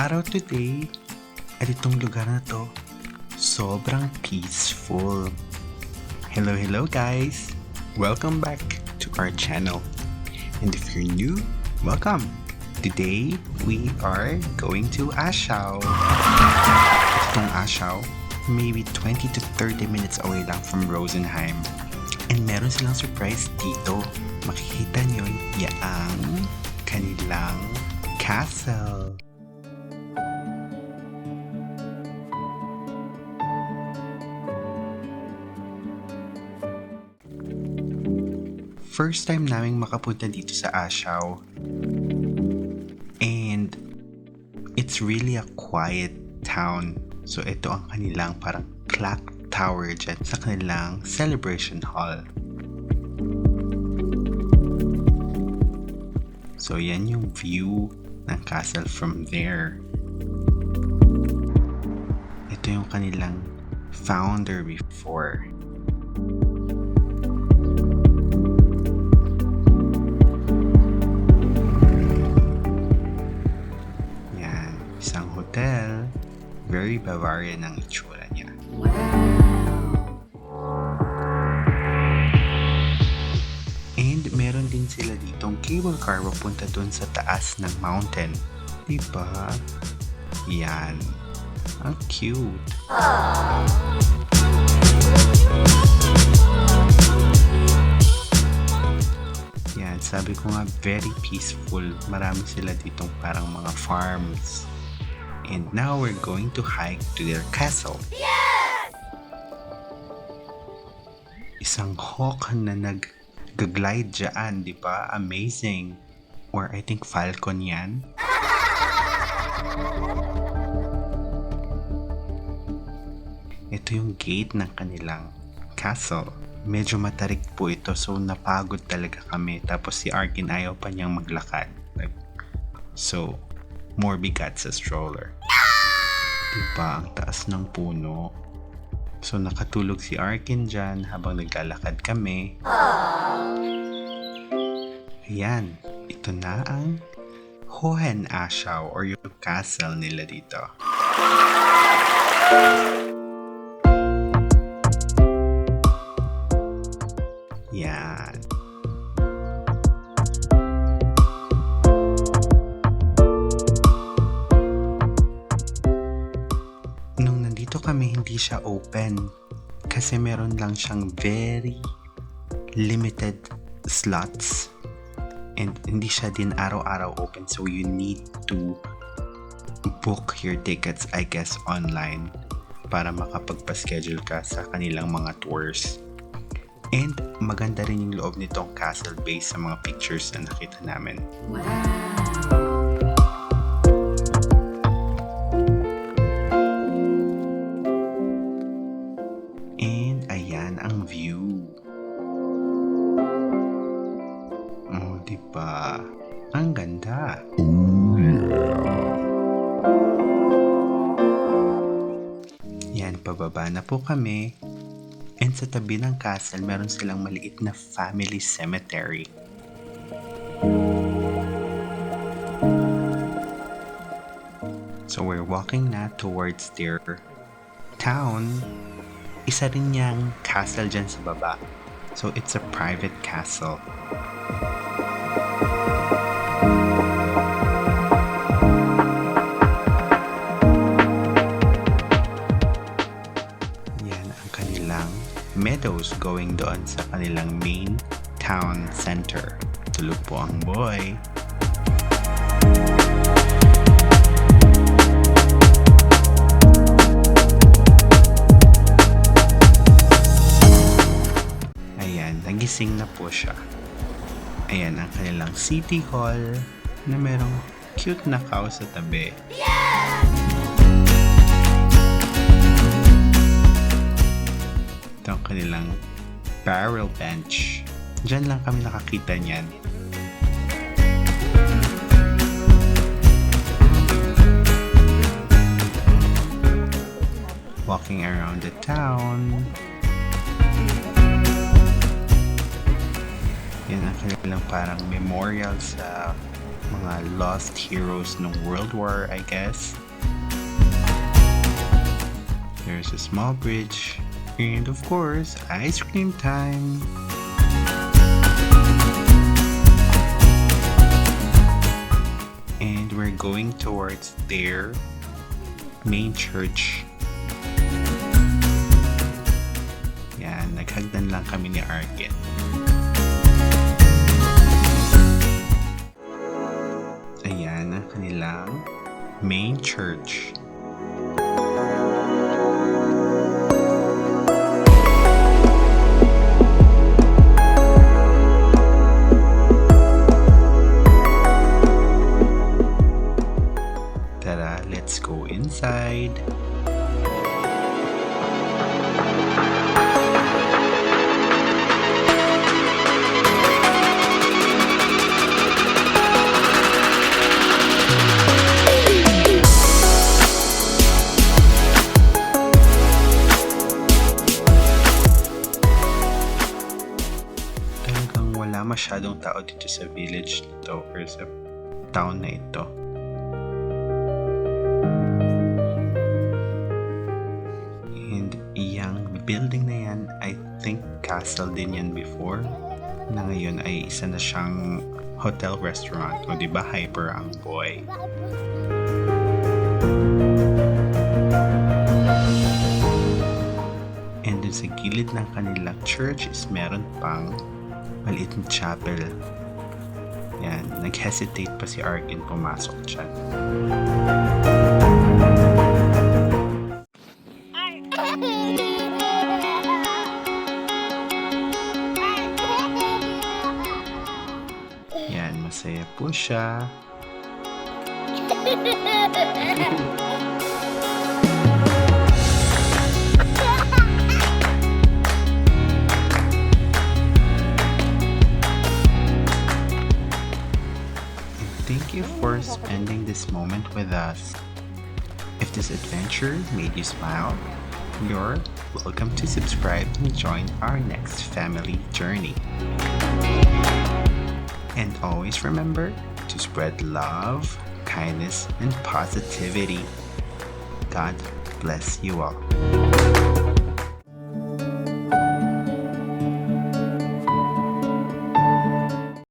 araw today at itong lugar na to sobrang peaceful. Hello guys! Welcome back to our channel. And if you're new, welcome! Today, we are going to Ashao. Itong Ashao, maybe 20 to 30 minutes away lang from Rosenheim. And meron silang surprise dito. Makikita nyo yung kanilang castle. First time naming makapunta dito sa Ashao. And it's really a quiet town. So ito ang kanilang parang clock tower dyan sa kanilang celebration hall. So yan yung view ng castle from there. Ito yung kanilang founder before. Yan, isang hotel. Very Bavarian ang itsura niya. And meron din sila ditong cable car papunta dun sa taas ng mountain. Diba? Yan. Ang cute. Yan, sabi ko nga very peaceful. Marami sila ditong parang mga farms. And now we're going to hike to their castle. Yes! Isang hawk na nag-glide dyan, di ba? Amazing. Or I think falcon yan. Ito yung gate ng kanilang castle. Medyo matarik po ito, so napagod talaga kami. Tapos si Arkin ayaw pa niyang maglakad. So, more bigat sa stroller. Diba, ang taas ng puno. So, nakatulog si Arkin dyan habang naglalakad kami. Ayan, ito na ang Hohenashau or yung castle nila dito. Yan. Nung nandito kami, hindi siya open kasi meron lang siyang very limited slots and hindi siya din araw-araw open, so you need to book your tickets, I guess, online para makapagpa-schedule ka sa kanilang mga tours. And maganda rin yung loob nitong castle based sa mga pictures na nakita namin. Wow! And ayan ang view. Oh, diba? Ang ganda. Oh, yeah. Yan, pababa na po kami. And sa tabi ng castle, meron silang maliit na family cemetery. So we're walking na towards their town. Isa rin niyang castle dyan sa baba. So it's a private castle. Yan ang kanilang meadows going doon sa kanilang main town center. Tulog po ang boy. Ayan, nagising na po siya. Ayan ang kanilang city hall na merong cute na cow sa tabi. Ito ang kanilang barrel bench. Diyan lang kami nakakita niyan. Walking around the town. Yan ang kanilang parang memorial sa mga lost heroes ng World War, I guess. There's a small bridge, and of course, ice cream time! And we're going towards their main church. Yan, naghagdan lang kami ni Arkin. Ayan ang kanilang main church. Tara, let's go inside. Talagang wala masyadong tao dito sa village nito or sa town na ito. Building na yan, I think castle din yan before, na ngayon ay isa na siyang hotel restaurant. O diba, hyper ang boy. And dun sa gilid ng kanilang church is meron pang maliit na chapel. Yan, nag-hesitate pa si Arkin pumasok dyan. Yan, masaya po siya. Thank you for spending this moment with us. If this adventure made you smile, you're welcome to subscribe and join our next family journey. And always remember to spread love, kindness, and positivity. God bless you all.